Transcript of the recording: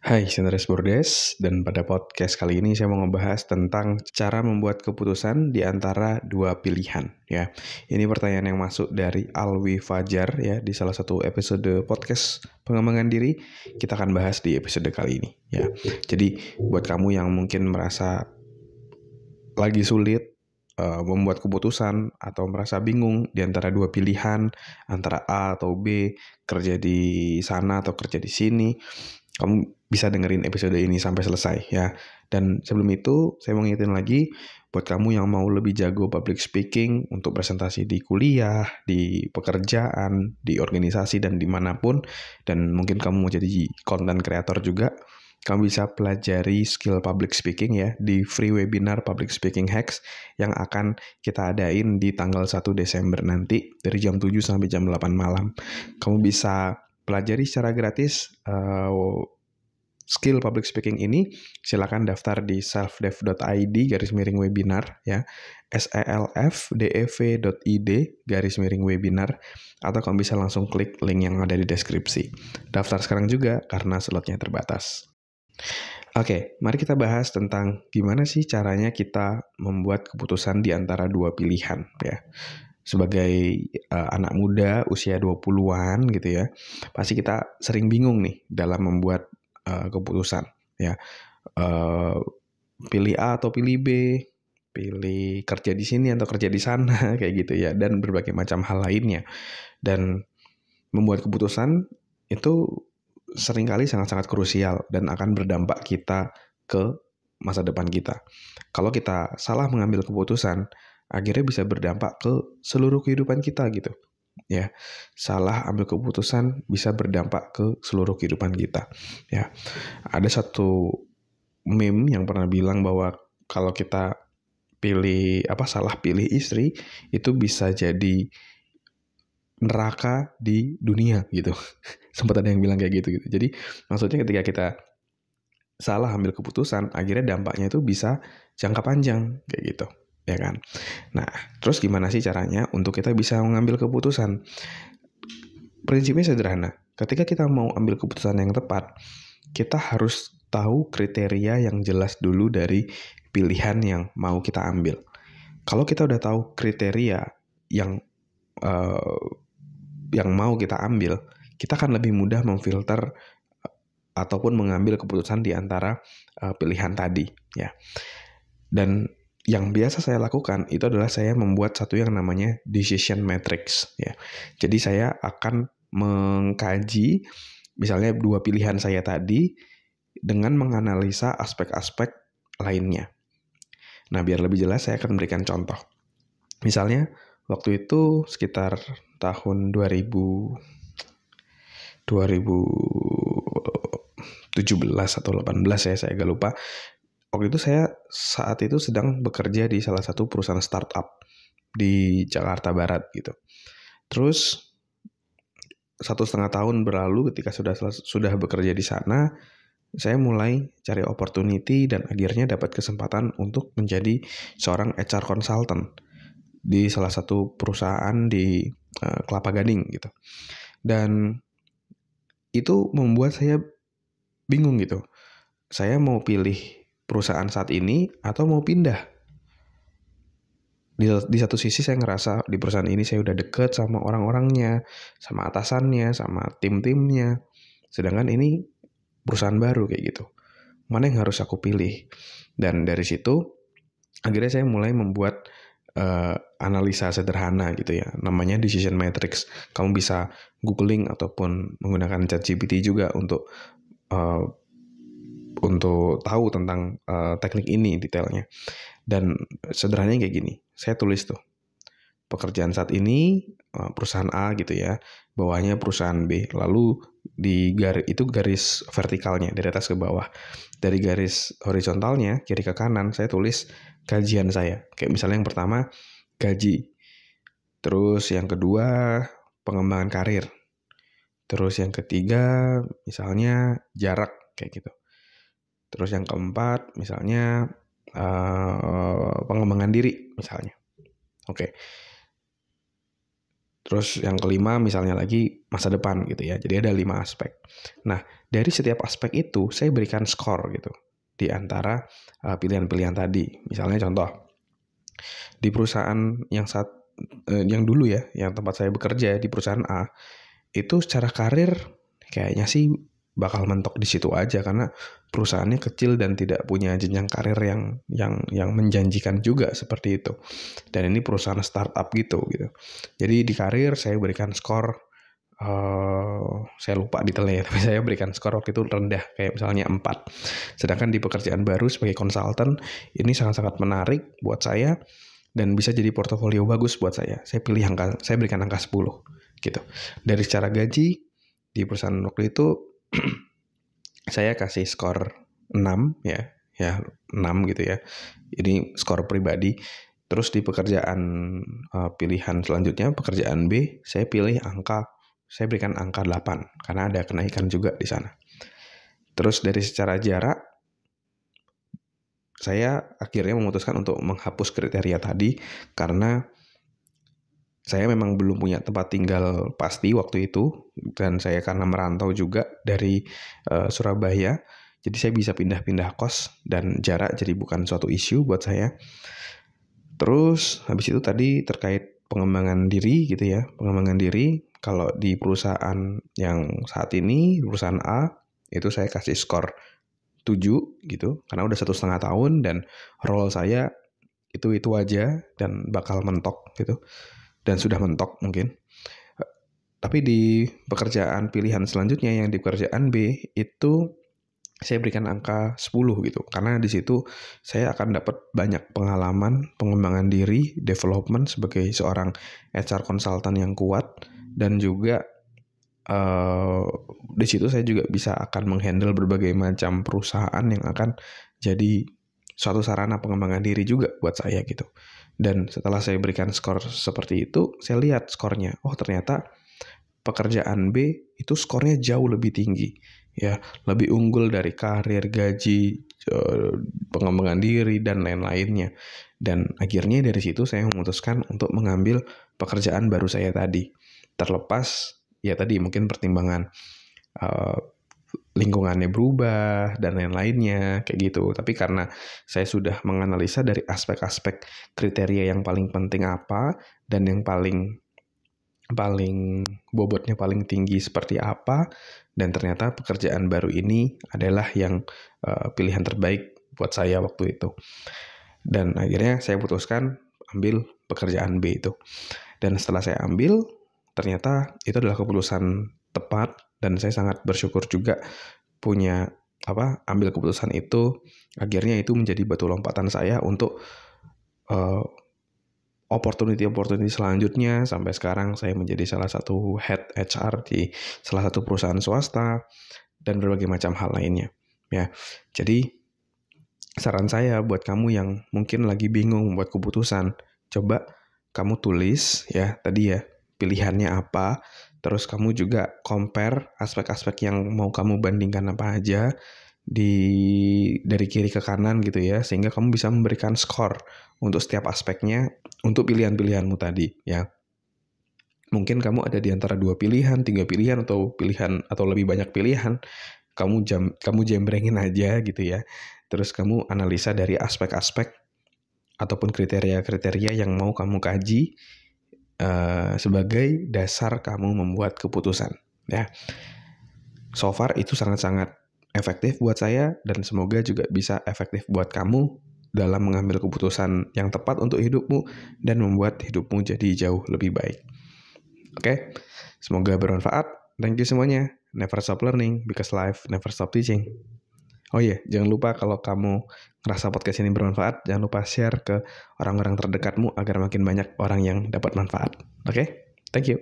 Hai, Senres Bordes, dan pada podcast kali ini saya mau ngebahas tentang cara membuat keputusan di antara dua pilihan ya. Ini pertanyaan yang masuk dari Alwi Fajar ya di salah satu episode podcast pengembangan diri. Kita akan bahas di episode kali ini ya. Jadi buat kamu yang mungkin merasa lagi sulit membuat keputusan atau merasa bingung di antara dua pilihan, antara A atau B, kerja di sana atau kerja di sini, kamu bisa dengerin episode ini sampai selesai ya. Dan sebelum itu saya mau ngingetin lagi buat kamu yang mau lebih jago public speaking untuk presentasi di kuliah, di pekerjaan, di organisasi dan dimanapun, dan mungkin kamu mau jadi content creator juga, kamu bisa pelajari skill public speaking ya di free webinar Public Speaking Hacks yang akan kita adain di tanggal 1 Desember nanti dari jam 7 sampai jam 8 malam. Kamu bisa pelajari secara gratis skill public speaking ini. Silakan daftar di selfdev.id/webinar ya, selfdev.id/webinar, atau kamu bisa langsung klik link yang ada di deskripsi. Daftar sekarang juga karena slotnya terbatas. Oke, mari kita bahas tentang gimana sih caranya kita membuat keputusan di antara dua pilihan ya. Sebagai anak muda usia 20-an gitu ya, pasti kita sering bingung nih dalam membuat keputusan ya. Pilih A atau pilih B, pilih kerja di sini atau kerja di sana kayak gitu ya, dan berbagai macam hal lainnya. Dan membuat keputusan itu seringkali sangat-sangat krusial dan akan berdampak kita ke masa depan kita. Kalau kita salah mengambil keputusan, akhirnya bisa berdampak ke seluruh kehidupan kita gitu. Ya, salah ambil keputusan bisa berdampak ke seluruh kehidupan kita. Ya, ada satu meme yang pernah bilang bahwa kalau kita salah pilih istri itu bisa jadi neraka di dunia gitu. Sempat ada yang bilang kayak gitu. Jadi maksudnya ketika kita salah ambil keputusan, akhirnya dampaknya itu bisa jangka panjang kayak gitu, ya kan? Nah, terus gimana sih caranya untuk kita bisa mengambil keputusan? Prinsipnya sederhana. Ketika kita mau ambil keputusan yang tepat, kita harus tahu kriteria yang jelas dulu dari pilihan yang mau kita ambil. Kalau kita udah tahu kriteria yang mau kita ambil, kita akan lebih mudah memfilter ataupun mengambil keputusan di antara pilihan tadi ya. Dan yang biasa saya lakukan itu adalah saya membuat satu yang namanya decision matrix ya. Jadi saya akan mengkaji misalnya dua pilihan saya tadi dengan menganalisa aspek-aspek lainnya. Nah, biar lebih jelas saya akan memberikan contoh. Misalnya waktu itu sekitar tahun 2017 atau 18 ya, saya agak lupa. Waktu itu saya saat itu sedang bekerja di salah satu perusahaan startup di Jakarta Barat gitu. Terus 1,5 tahun berlalu ketika sudah bekerja di sana, saya mulai cari opportunity dan akhirnya dapat kesempatan untuk menjadi seorang HR consultant di salah satu perusahaan di Kelapa Gading gitu. Dan itu membuat saya bingung gitu. Saya mau pilih perusahaan saat ini atau mau pindah. Di satu sisi saya ngerasa di perusahaan ini saya udah deket sama orang-orangnya, sama atasannya, sama tim-timnya. Sedangkan ini perusahaan baru kayak gitu. Mana yang harus aku pilih? Dan dari situ akhirnya saya mulai membuat analisa sederhana gitu ya, namanya decision matrix. Kamu bisa googling ataupun menggunakan ChatGPT juga untuk tahu tentang teknik ini detailnya. Dan sederhananya kayak gini, saya tulis tuh pekerjaan saat ini perusahaan A gitu ya, bawahnya perusahaan B, lalu itu garis vertikalnya dari atas ke bawah. Dari garis horizontalnya kiri ke kanan saya tulis kajian saya. Kayak misalnya yang pertama gaji, terus yang kedua pengembangan karir, terus yang ketiga misalnya jarak kayak gitu, terus yang keempat misalnya pengembangan diri misalnya. Oke. Terus yang kelima misalnya lagi masa depan gitu ya. Jadi ada 5 aspek. Nah, dari setiap aspek itu saya berikan skor gitu di antara pilihan-pilihan tadi. Misalnya contoh, di perusahaan yang dulu ya, yang tempat saya bekerja di perusahaan A, itu secara karir kayaknya sih bakal mentok di situ aja karena perusahaannya kecil dan tidak punya jenjang karir yang menjanjikan juga seperti itu. Dan ini perusahaan startup gitu. Jadi di karir saya berikan skor, saya lupa detailnya, tapi saya berikan skor waktu itu rendah, kayak misalnya 4. Sedangkan di pekerjaan baru sebagai konsultan, ini sangat-sangat menarik buat saya dan bisa jadi portofolio bagus buat saya. Saya berikan angka 10 gitu. Dari secara gaji di perusahaan waktu itu saya kasih skor 6 ya 6 gitu ya. Ini skor pribadi. Terus di pekerjaan pilihan selanjutnya, pekerjaan B, saya berikan angka 8 karena ada kenaikan juga di sana. Terus dari secara jarak, saya akhirnya memutuskan untuk menghapus kriteria tadi karena saya memang belum punya tempat tinggal pasti waktu itu, dan saya karena merantau juga dari Surabaya, jadi saya bisa pindah-pindah kos dan jarak jadi bukan suatu isu buat saya. Terus habis itu tadi terkait pengembangan diri gitu ya, pengembangan diri. Kalau di perusahaan yang saat ini, perusahaan A, itu saya kasih skor 7 gitu, karena udah 1,5 tahun dan role saya itu aja dan bakal mentok gitu. Dan sudah mentok mungkin. Tapi di pekerjaan pilihan selanjutnya yang di pekerjaan B itu saya berikan angka 10 gitu. Karena di situ saya akan dapat banyak pengalaman, pengembangan diri, development sebagai seorang HR konsultan yang kuat, dan juga di situ saya juga bisa akan menghandle berbagai macam perusahaan yang akan jadi suatu sarana pengembangan diri juga buat saya gitu. Dan setelah saya berikan skor seperti itu, saya lihat skornya. Oh, ternyata pekerjaan B itu skornya jauh lebih tinggi. Ya, lebih unggul dari karir, gaji, pengembangan diri, dan lain-lainnya. Dan akhirnya dari situ saya memutuskan untuk mengambil pekerjaan baru saya tadi. Terlepas, ya tadi mungkin pertimbangan lingkungannya berubah dan lain-lainnya kayak gitu. Tapi karena saya sudah menganalisa dari aspek-aspek kriteria yang paling penting apa dan yang paling bobotnya paling tinggi seperti apa, dan ternyata pekerjaan baru ini adalah yang pilihan terbaik buat saya waktu itu. Dan akhirnya saya putuskan ambil pekerjaan B itu. Dan setelah saya ambil, ternyata itu adalah keputusan tepat, dan saya sangat bersyukur juga ambil keputusan itu. Akhirnya itu menjadi batu lompatan saya untuk opportunity selanjutnya. Sampai sekarang saya menjadi salah satu head HR di salah satu perusahaan swasta dan berbagai macam hal lainnya ya. Jadi saran saya buat kamu yang mungkin lagi bingung membuat keputusan, coba kamu tulis ya tadi ya pilihannya apa, terus kamu juga compare aspek-aspek yang mau kamu bandingkan apa aja dari kiri ke kanan gitu ya, sehingga kamu bisa memberikan skor untuk setiap aspeknya untuk pilihan-pilihanmu tadi ya. Mungkin kamu ada di antara 2 pilihan, 3 pilihan atau lebih banyak pilihan. Kamu jembrengin aja gitu ya. Terus kamu analisa dari aspek-aspek ataupun kriteria-kriteria yang mau kamu kaji sebagai dasar kamu membuat keputusan ya. So far itu sangat-sangat efektif buat saya, dan semoga juga bisa efektif buat kamu dalam mengambil keputusan yang tepat untuk hidupmu dan membuat hidupmu jadi jauh lebih baik. Oke? Semoga bermanfaat. Thank you semuanya. Never stop learning because life never stop teaching. Oh iya, jangan lupa kalau kamu ngerasa podcast ini bermanfaat, jangan lupa share ke orang-orang terdekatmu agar makin banyak orang yang dapat manfaat. Oke? Thank you.